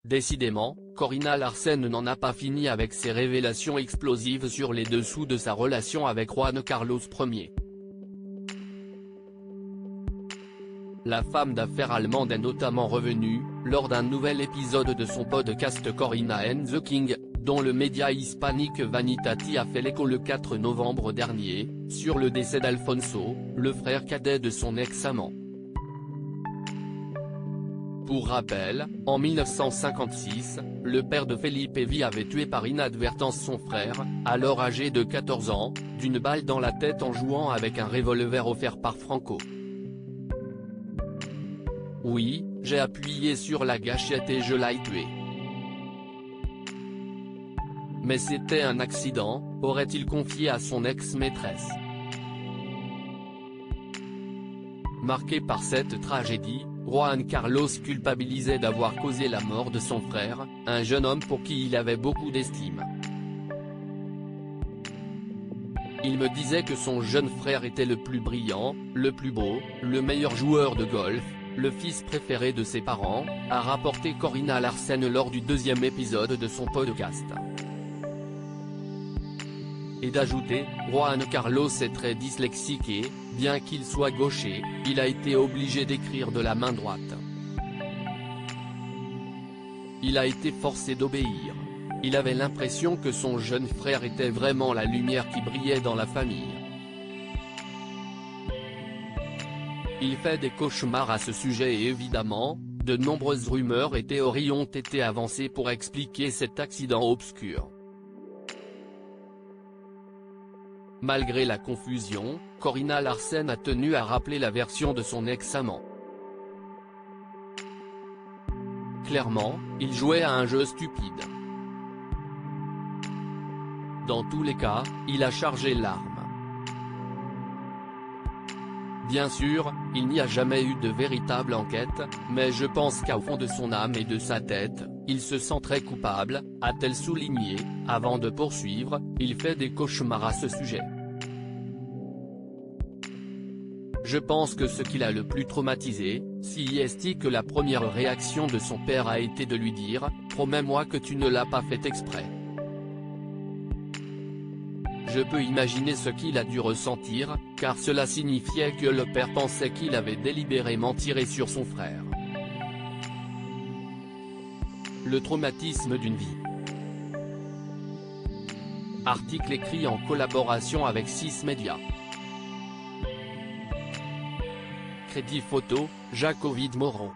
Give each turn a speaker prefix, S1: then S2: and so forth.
S1: Décidément, Corina Larsen n'en a pas fini avec ses révélations explosives sur les dessous de sa relation avec Juan Carlos Ier. La femme d'affaires allemande est notamment revenue, lors d'un nouvel épisode de son podcast Corina and the King, dont le média hispanique Vanitati a fait l'écho le 4 novembre dernier, sur le décès d'Alfonso, le frère cadet de son ex-amant. Pour rappel, en 1956, le père de Felipe V avait tué par inadvertance son frère, alors âgé de 14 ans, d'une balle dans la tête en jouant avec un revolver offert par Franco. Oui, j'ai appuyé sur la gâchette et je l'ai tué. Mais c'était un accident, aurait-il confié à son ex-maîtresse. Marqué par cette tragédie, Juan Carlos culpabilisait d'avoir causé la mort de son frère, un jeune homme pour qui il avait beaucoup d'estime. Il me disait que son jeune frère était le plus brillant, le plus beau, le meilleur joueur de golf, le fils préféré de ses parents, a rapporté Corina Larsen lors du 2e épisode de son podcast. Et d'ajouter, Juan Carlos est très dyslexique et, bien qu'il soit gaucher, il a été obligé d'écrire de la main droite. Il a été forcé d'obéir. Il avait l'impression que son jeune frère était vraiment la lumière qui brillait dans la famille. Il fait des cauchemars à ce sujet et évidemment, de nombreuses rumeurs et théories ont été avancées pour expliquer cet accident obscur. Malgré la confusion, Corina Larsen a tenu à rappeler la version de son ex-amant. Clairement, il jouait à un jeu stupide. Dans tous les cas, il a chargé l'arme. Bien sûr, il n'y a jamais eu de véritable enquête, mais je pense qu'au fond de son âme et de sa tête, il se sent très coupable, a-t-elle souligné, avant de poursuivre, il fait des cauchemars à ce sujet. Je pense que ce qui l'a le plus traumatisé, si est que la première réaction de son père a été de lui dire « Promets-moi que tu ne l'as pas fait exprès ». Je peux imaginer ce qu'il a dû ressentir, car cela signifiait que le père pensait qu'il avait délibérément tiré sur son frère. Le traumatisme d'une vie. Article écrit en collaboration avec 6 médias. Crédit photo, Jacques Ovid Moreau.